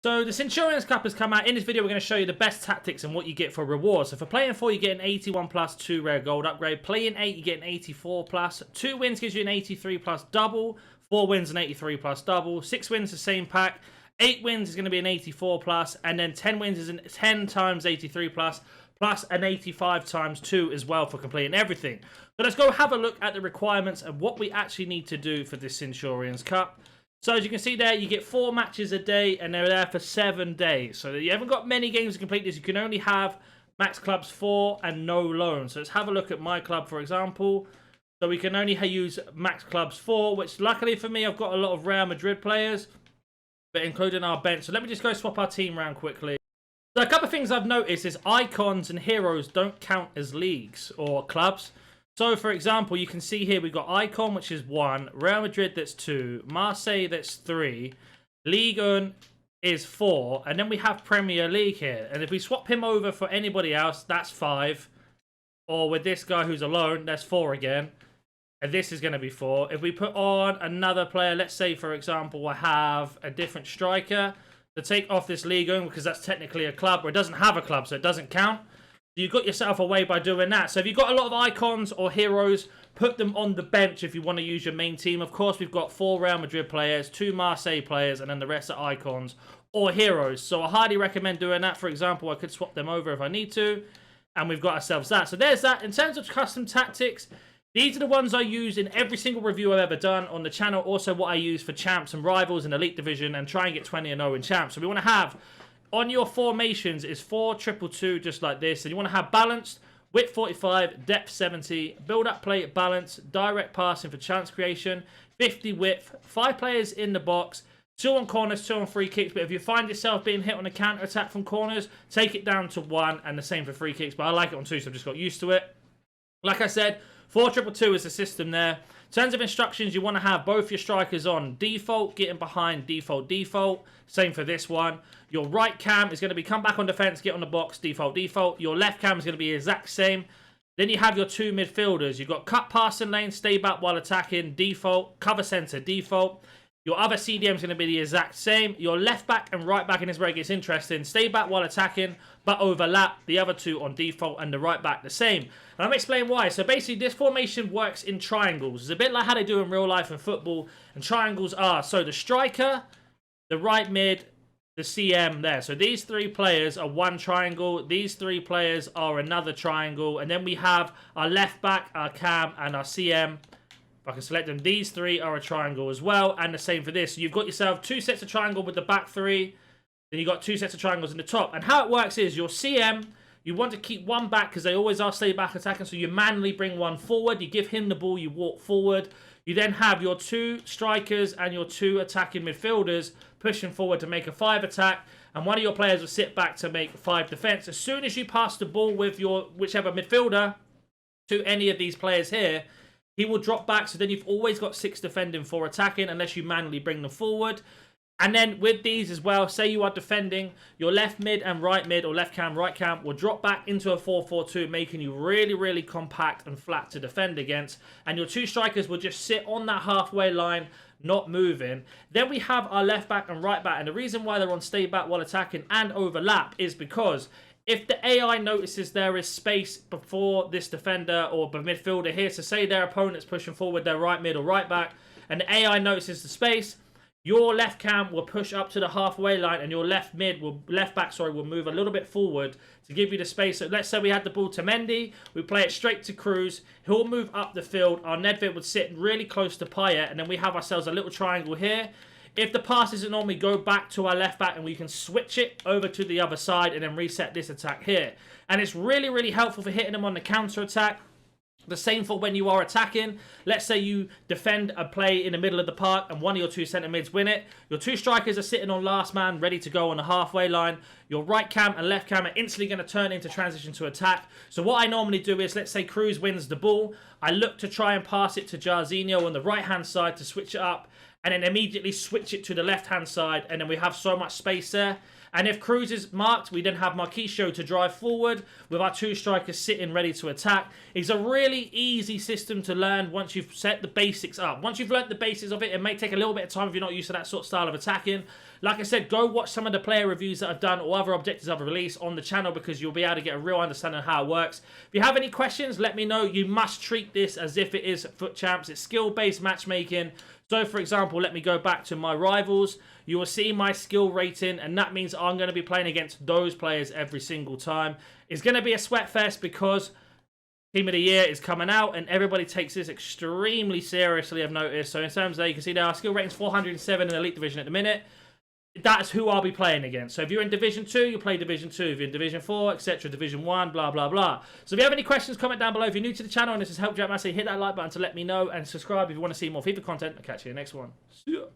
So the Centurions Cup has come out. In this video, we're going to show you the best tactics and what you get for rewards. So for playing 4, you get an 81 plus 2 rare gold upgrade. Playing 8, you get an 84 plus. 2 wins gives you an 83 plus double. 4 wins an 83 plus double. 6 wins the same pack. 8 wins is going to be an 84 plus. And then 10 wins is an 10 times 83 plus. Plus an 85 times 2 as well for completing everything. So let's go have a look at the requirements and what we actually need to do for this Centurions Cup. So as you can see there, you get 4 matches a day and they're there for 7 days. So you haven't got many games to complete this. You can only have max clubs 4 and no loans. So let's have a look at my club, for example. So we can only use max clubs 4, which luckily for me, I've got a lot of Real Madrid players, but including our bench. So let me just go swap our team around quickly. So a couple of things I've noticed is icons and heroes don't count as leagues or clubs. So, for example, you can see here we've got Icon, which is 1, Real Madrid, that's 2, Marseille, that's 3, Ligue 1 is 4, and then we have Premier League here. And if we swap him over for anybody else, that's 5. Or with this guy who's alone, that's 4 again. And this is going to be 4. If we put on another player, let's say, for example, I have a different striker to take off this Ligue 1, because that's technically a club, or it doesn't have a club, so it doesn't count. You got yourself away by doing that. So if you've got a lot of icons or heroes, put them on the bench if you want to use your main team. Of course, we've got 4 Real Madrid players, 2 Marseille players, and then the rest are icons or heroes. So I highly recommend doing that. For example, I could swap them over if I need to, and we've got ourselves that. So there's that. In terms of custom tactics, these are the ones I use in every single review I've ever done on the channel. Also what I use for champs and rivals in Elite Division and try and get 20-0 in champs. So we want to have... on your formations is 4-2-2-2, just like this. And you want to have balanced, width 45, depth 70, build-up play balance, direct passing for chance creation, 50 width, 5 players in the box, 2 on corners, 2 on free kicks. But if you find yourself being hit on a counter-attack from corners, take it down to 1, and the same for free kicks. But I like it on 2, so I've just got used to it. Like I said, 4-2-2 is the system there. In terms of instructions, you want to have both your strikers on default, getting behind default. Same for this one. Your right cam is going to be come back on defense, get on the box, default. Your left cam is going to be the exact same. Then you have your 2 midfielders. You've got cut passing lane, stay back while attacking, default. Cover center, default. Your other CDM is going to be the exact same. Your left back and right back, in this where it gets interesting. Stay back while attacking, but overlap. The other 2 on default, and the right back the same. And I'm going to explain why. So basically, this formation works in triangles. It's a bit like how they do in real life and football. And triangles are, so the striker, the right mid, the CM there. So these 3 players are one triangle. These 3 players are another triangle. And then we have our left back, our cam, and our CM. If I can select them, these 3 are a triangle as well, and the same for this. So you've got yourself 2 sets of triangle with the back 3, then you've got 2 sets of triangles in the top. And how it works is your CM, you want to keep 1 back because they always are stay back attacking, so you manually bring 1 forward, you give him the ball, you walk forward. You then have your 2 strikers and your 2 attacking midfielders pushing forward to make a 5 attack, and one of your players will sit back to make 5 defense. As soon as you pass the ball with your whichever midfielder to any of these players here, he will drop back, so then you've always got 6 defending, 4 attacking, unless you manually bring them forward. And then with these as well, say you are defending, your left mid and right mid, or left cam, right cam, will drop back into a 4-4-2, making you really, really compact and flat to defend against. And your 2 strikers will just sit on that halfway line, not moving. Then we have our left back and right back. And the reason why they're on stay back while attacking and overlap is because if the AI notices there is space before this defender or midfielder here, so say their opponent's pushing forward their right mid or right back, and the AI notices the space, your left cam will push up to the halfway line, and your left back will move a little bit forward to give you the space. So let's say we had the ball to Mendy, we play it straight to Cruz, he'll move up the field, our Nedved would sit really close to Payet, and then we have ourselves a little triangle here. If the pass isn't on, we go back to our left back and we can switch it over to the other side and then reset this attack here. And it's really, really helpful for hitting them on the counter attack. The same for when you are attacking. Let's say you defend a play in the middle of the park and one of your 2 centre mids win it. Your 2 strikers are sitting on last man, ready to go on the halfway line. Your right cam and left cam are instantly going to turn into transition to attack. So what I normally do is, let's say Cruz wins the ball. I look to try and pass it to Jarzinho on the right-hand side to switch it up, and then immediately switch it to the left-hand side, and then we have so much space there. And if Cruz is marked, we then have Marquisio to drive forward with our 2 strikers sitting ready to attack. It's a really easy system to learn once you've set the basics up. Once you've learnt the basics of it, it may take a little bit of time if you're not used to that sort of style of attacking. Like I said, go watch some of the player reviews that I've done or other objectives I've released on the channel because you'll be able to get a real understanding of how it works. If you have any questions, let me know. You must treat this as if it is Foot Champs. It's skill-based matchmaking. So, for example, let me go back to my rivals. You will see my skill rating, and that means I'm going to be playing against those players every single time. It's going to be a sweat fest because Team of the Year is coming out, and everybody takes this extremely seriously, I've noticed. So, in terms of that, you can see there, our skill rating is 407 in Elite Division at the minute. That's who I'll be playing against. So if you're in Division 2, you play Division 2. If you're in Division 4, etc., Division 1, blah, blah, blah. So if you have any questions, comment down below. If you're new to the channel and this has helped you out massively, hit that like button to let me know. And subscribe if you want to see more FIFA content. I'll catch you in the next one. See ya.